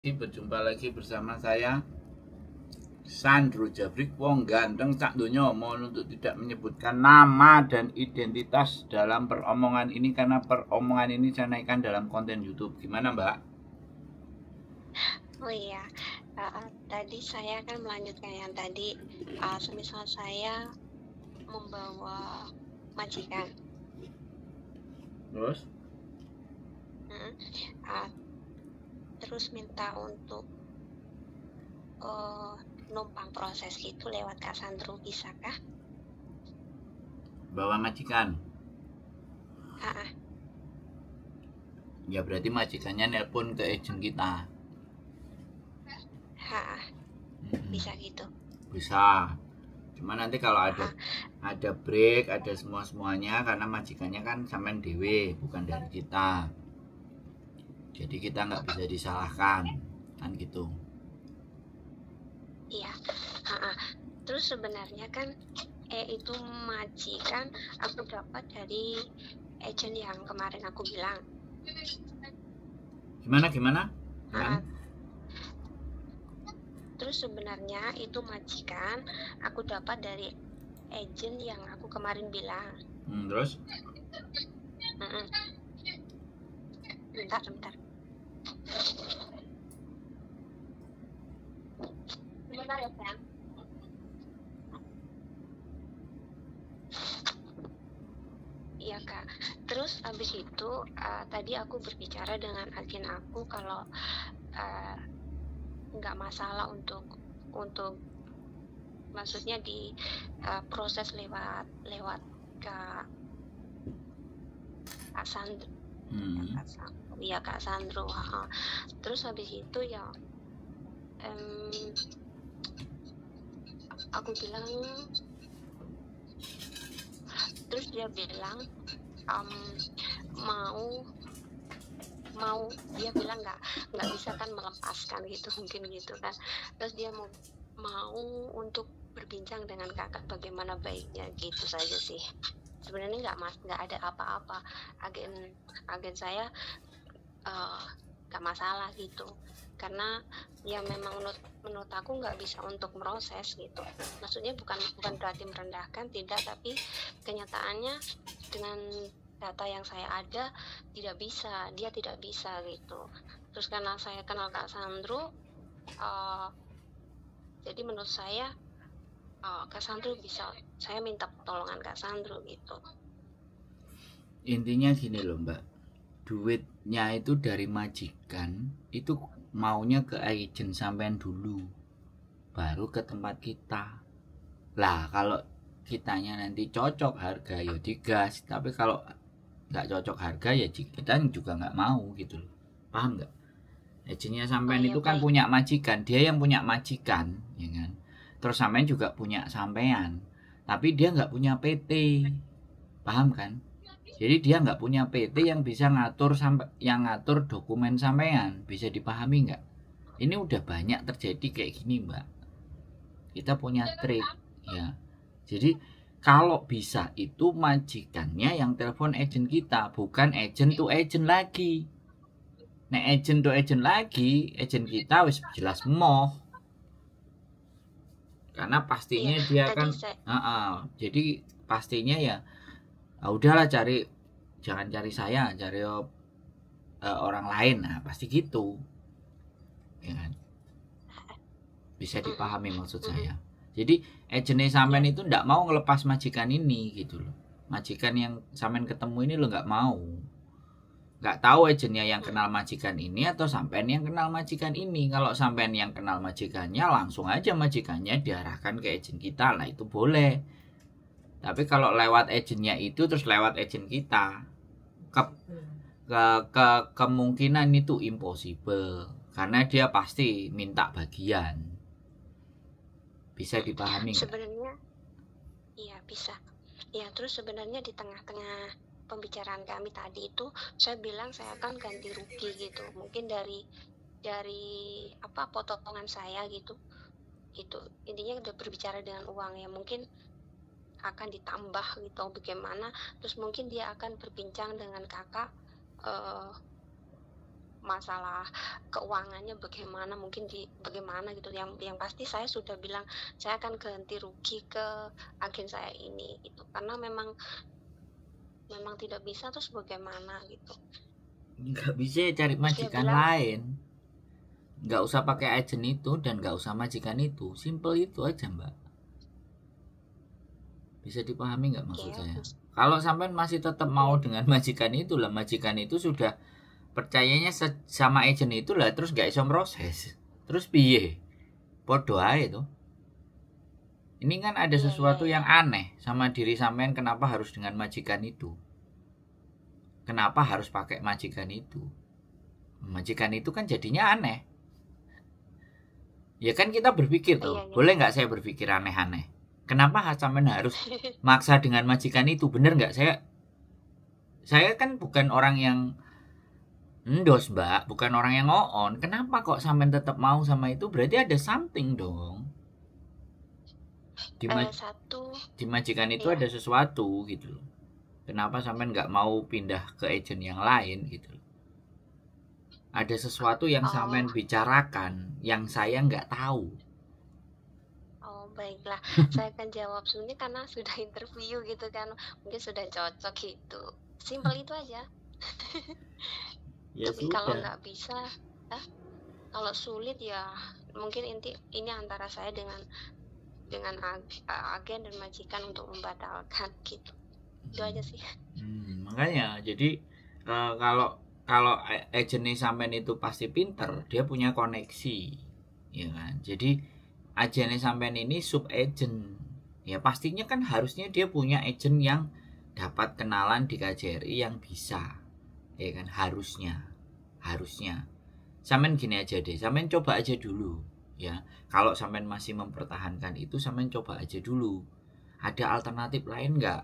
Berjumpa lagi bersama saya Sandro Jabrik, wong ganteng sak donya. Mohon untuk tidak menyebutkan nama dan identitas dalam peromongan ini karena peromongan ini saya naikkan dalam konten YouTube. Gimana, Mbak? Oh iya, tadi saya akan melanjutkan yang tadi, semisal saya membawa majikan, Terus? mm, uh, terus minta untuk numpang proses gitu lewat Kak Sandro, bisakah? Bawa majikan. Ah, Ya berarti majikannya nelpon ke agent kita. Bisa gitu. Bisa. Cuma nanti kalau Ah, ada break, ada semuanya karena majikannya kan sampean dewe, bukan dari kita. Jadi kita nggak bisa disalahkan, kan gitu. iya. Terus sebenarnya kan itu majikan aku dapat dari agent yang kemarin aku bilang. Gimana? Ah, Terus sebenarnya itu majikan aku dapat dari agent yang aku kemarin bilang. Terus? Bentar. Sebentar ya, sayang. Iya, Kak. Terus habis itu tadi aku berbicara dengan agen aku kalau nggak masalah untuk maksudnya di proses lewat Kak Sandro. Iya, Kak Sandro. Terus habis itu ya aku bilang, terus dia bilang mau dia bilang nggak bisa kan melepaskan gitu, mungkin gitu kan. Terus dia mau untuk berbincang dengan kakak bagaimana baiknya, gitu saja sih. Sebenarnya nggak ada apa-apa. Agen saya nggak masalah gitu, karena ya memang menurut aku nggak bisa untuk meroses gitu. Maksudnya bukan berarti merendahkan, tidak, tapi kenyataannya dengan data yang saya ada dia tidak bisa gitu. Terus karena saya kenal Kak Sandro, jadi menurut saya Kak Sandro bisa, saya minta pertolongan Kak Sandro gitu. Intinya gini loh, Mbak, duitnya itu dari majikan itu maunya ke agent sampean dulu, baru ke tempat kita. Lah kalau kitanya nanti cocok harga ya digas, tapi kalau nggak cocok harga ya kita juga nggak mau gitu loh. Paham nggak? Agentnya Oh sampean iya, itu kan baik. punya majikan, dia yang punya majikan, ya kan? Terus sampean juga punya sampean, tapi dia nggak punya PT, paham kan? Jadi dia nggak punya PT yang bisa ngatur sampai yang ngatur dokumen sampean, bisa dipahami nggak? Ini udah banyak terjadi kayak gini, Mbak. Kita punya trik, ya. Jadi kalau bisa itu majikannya yang telepon agent kita, bukan agent to agent lagi. Nek agent to agent lagi, agent kita wis jelas moh. Karena Iya, pastinya dia tadi kan, saya jadi pastinya ya, udahlah jangan cari saya, cari orang lain. Nah pasti gitu, ya kan? Bisa dipahami maksud saya. Jadi agentnya sampean ya. itu nggak mau ngelepas majikan ini gitu loh. Majikan yang sampean ketemu ini lo nggak mau. Nggak tahu agentnya yang kenal majikan ini atau sampean yang kenal majikan ini. Kalau sampean yang kenal majikannya, langsung aja majikannya diarahkan ke agent kita lah, itu boleh. Tapi kalau lewat agentnya itu terus lewat agent kita, ke, kemungkinan itu impossible karena dia pasti minta bagian. Bisa dipahami nggak? Sebenarnya iya bisa. Ya, terus sebenarnya di tengah-tengah pembicaraan kami tadi itu saya bilang saya akan ganti rugi gitu. Mungkin dari apa potongan saya gitu. Itu intinya udah berbicara dengan uang ya, mungkin akan ditambah gitu bagaimana. Terus mungkin dia akan berbincang dengan kakak masalah keuangannya bagaimana, mungkin bagaimana gitu. Yang pasti saya sudah bilang saya akan ganti rugi ke agen saya ini gitu, karena memang tidak bisa, terus bagaimana gitu. Nggak bisa cari majikan lain, nggak usah pakai agen itu dan nggak usah majikan itu, simple itu aja Mbak. Bisa dipahami nggak maksud saya? Kalau sampean masih tetap mau dengan majikan itu lah, majikan itu sudah percayanya sama agen itu lah, terus nggak iso proses, terus piye? Podo ae itu. Ini kan ada sesuatu yang aneh sama diri sampean, kenapa harus dengan majikan itu? Kenapa harus pakai majikan itu? Majikan itu kan jadinya aneh. Ya kan kita berpikir tuh, boleh nggak saya berpikir aneh-aneh? Kenapa sampean harus maksa dengan majikan itu? Bener nggak? Saya kan bukan orang yang endos Mbak, bukan orang yang ngoon. Kenapa kok sampean tetap mau sama itu? Berarti ada something dong. Di majikan itu ada sesuatu gitu loh. Kenapa sampean nggak mau pindah ke agen yang lain gitu loh. Ada sesuatu yang sampean bicarakan yang saya nggak tahu. Oh baiklah, saya akan jawab sini karena sudah interview gitu kan, mungkin sudah cocok gitu. Simpel itu aja. Ya tapi sudah. Kalau nggak bisa, kalau sulit ya mungkin ini antara saya dengan agen dan majikan untuk membatalkan gitu. Itu aja sih. Makanya jadi kalau agennya sampean itu pasti pinter, dia punya koneksi, ya kan. Jadi agennya sampean ini sub agent, ya pastinya kan harusnya dia punya agent yang dapat kenalan di KJRI yang bisa, ya kan, harusnya. Sampean gini aja deh, sampean coba aja dulu, ya. Kalau sampean masih mempertahankan itu, sampean coba aja dulu. Ada alternatif lain nggak?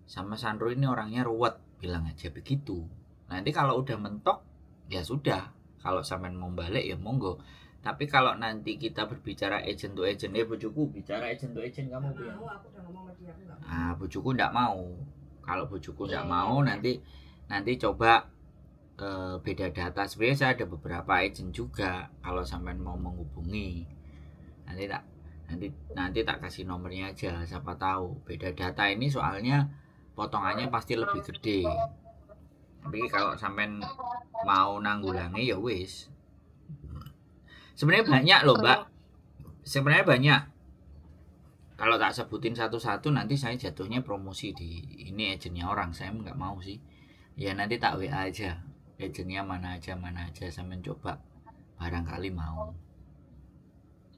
Sama Sandro ini orangnya ruwet, bilang aja begitu. Nanti kalau udah mentok, ya sudah. Kalau sampean mau balik ya monggo. Tapi kalau nanti kita berbicara agent to agent, bojoku bicara agent to agent, kamu bilang. Bojoku nggak mau. Kalau bojoku nggak mau, nanti coba beda data. Sebenarnya saya ada beberapa agent juga. Kalau sampean mau menghubungi, nanti tak kasih nomornya aja. Siapa tahu beda data ini soalnya potongannya pasti lebih gede. Tapi kalau sampean mau nanggulangi ya wis. Sebenarnya banyak loh Mbak. Sebenarnya banyak. Kalau tak sebutin satu-satu nanti saya jatuhnya promosi di ini agennya orang. Saya nggak mau sih. Ya nanti tak WA aja. Agennya mana aja sampean coba. Barangkali mau.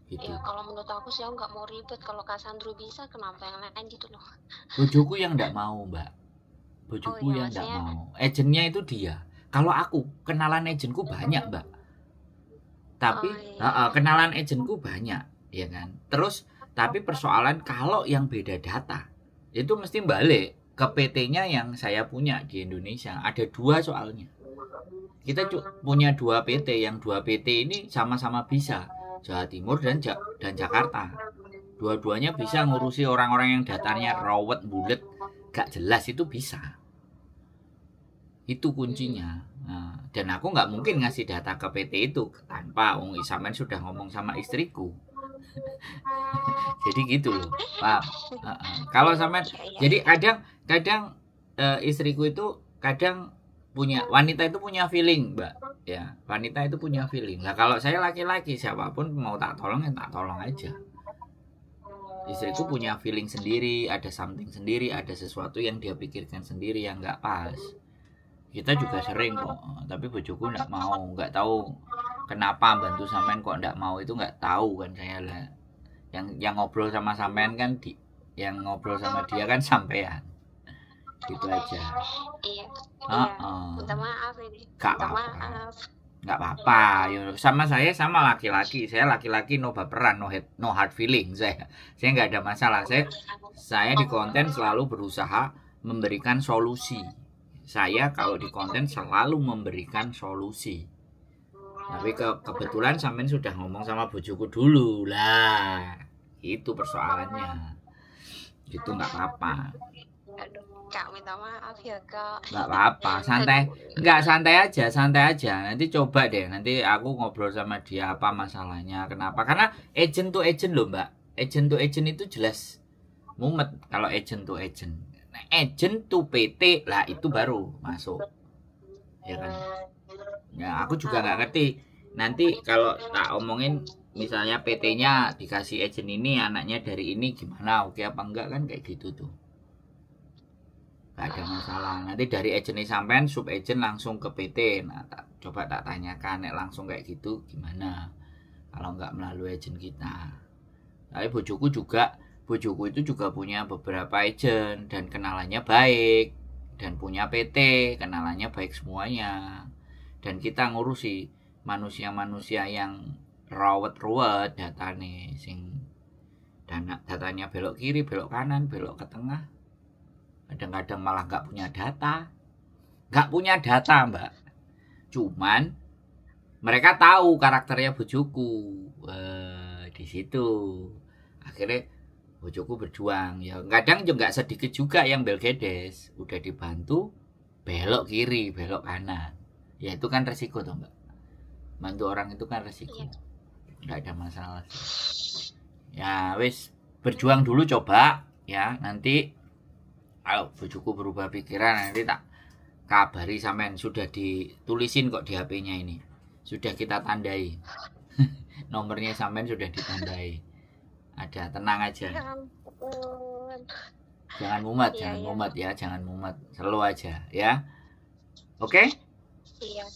Gitu. Ya kalau menurut aku sih aku nggak mau ribet. Kalau Kak Sandro bisa, kenapa yang lain gitu loh. Bojoku yang nggak mau Mbak. Bojoku yang nggak mau. Agennya itu dia. Kalau aku kenalan agenku banyak Mbak. Tapi kenalan agenku banyak, ya kan. Terus tapi persoalan kalau yang beda data itu mesti balik ke PT-nya yang saya punya di Indonesia. Ada 2 soalnya. Kita punya 2 PT, yang 2 PT ini sama-sama bisa, Jawa Timur dan Jakarta. Dua-duanya bisa ngurusi orang-orang yang datanya rawat, bulet, gak jelas, itu bisa. Itu kuncinya. Nah, dan aku nggak mungkin ngasih data ke PT itu tanpa Isamen sudah ngomong sama istriku. Jadi gitu loh Pak. Kalau sampean, jadi kadang istriku itu kadang wanita itu punya feeling Mbak, ya. Wanita itu punya feeling. Nah kalau saya laki-laki, siapapun mau tak tolong ya tak tolong aja. Istriku punya feeling sendiri, ada something sendiri, ada sesuatu yang dia pikirkan sendiri yang nggak pas. Kita juga sering kok, tapi bojoku nggak mau, nggak tahu kenapa bantu sampean kok nggak mau, itu nggak tahu kan saya lah. Yang ngobrol sama sampean kan yang ngobrol sama dia kan sampean. Gitu aja. Iya. Minta maaf ini. Nggak apa-apa. Sama saya sama laki-laki. Saya laki-laki no baperan, no hard feeling. Saya nggak ada masalah. Saya di konten selalu berusaha memberikan solusi. Saya kalau di konten selalu memberikan solusi. Tapi kebetulan sampean sudah ngomong sama bojoku dulu lah. Itu persoalannya. Itu nggak apa-apa. Kak, minta maaf ya Kak. Nggak apa-apa, santai. Nggak, santai aja. Nanti coba deh, nanti aku ngobrol sama dia apa masalahnya, kenapa. Karena agent to agent loh Mbak. Agent to agent itu jelas mumet kalau agent to agent. Nah, agent to PT lah itu baru masuk. Ya kan? Ya, aku juga nggak ngerti. Nanti kalau tak omongin, misalnya PT-nya dikasih agent ini, anaknya dari ini gimana, oke apa enggak kan kayak gitu tuh. Gak ada masalah. Nanti dari agent ini sampean sub agent langsung ke PT. Nah, coba tak tanyakan, nek langsung kayak gitu gimana kalau nggak melalui agent kita. Tapi bojoku itu juga punya beberapa agent dan kenalannya baik, dan punya PT kenalannya baik semuanya. Dan kita ngurusi manusia-manusia yang rawat-rawat datanya, sing datanya belok kiri, belok kanan, belok ke tengah. Kadang-kadang malah nggak punya data Mbak. Cuman mereka tahu karakternya bojoku. Di situ akhirnya bojoku berjuang. Ya kadang juga sedikit juga yang belgedes, udah dibantu belok kiri, belok kanan. Ya itu kan resiko tuh Mbak. Bantu orang itu kan resiko. Nggak ada masalah. Ya wis, berjuang dulu coba ya. Nanti kalau bojoku berubah pikiran, nanti tak kabari sampean. Sudah ditulisin kok di HP-nya ini. Sudah kita tandai. Nomornya sampean sudah ditandai. Ada, tenang aja. Jangan mumet, mumet ya, jangan mumet. Slow aja ya. Oke? Iya.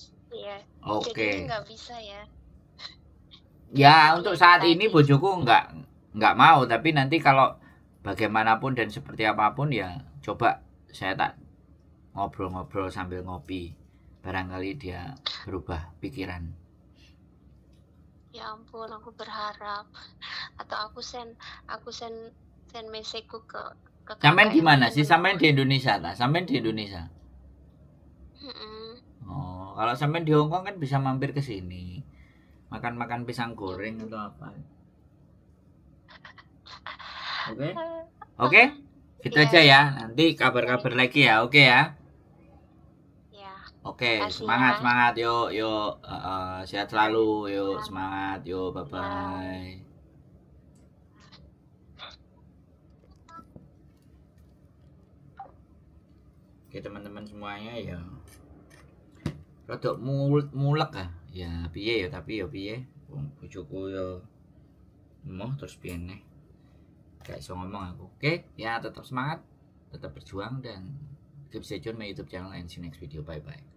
Oke. Jadi nggak bisa ya. Ya, untuk saat ini bojoku nggak mau, tapi nanti kalau bagaimanapun dan seperti apapun ya coba saya tak ngobrol-ngobrol sambil ngopi, barangkali dia berubah pikiran. Ya ampun, aku berharap. Atau aku send meseku ke Sampean di mana sih? Sampean di Indonesia lah. Sampean di Indonesia. Oh, kalau sampean di Hongkong kan bisa mampir ke sini. Makan-makan pisang goreng atau apa. Oke? Gitu aja ya. Nanti kabar-kabar lagi ya. Oke ya. Ya. Oke, semangat yuk. Sehat selalu yuk, semangat yuk, bye bye. Oke teman-teman semuanya ya. Rodok mulek ya piye ya, tapi ya piye wong bojoku ya emoh terus piye neh. Gak iso ngomong aku. Oke, ya tetap semangat, tetap berjuang, dan keep stay tune my YouTube channel and see you next video. Bye bye.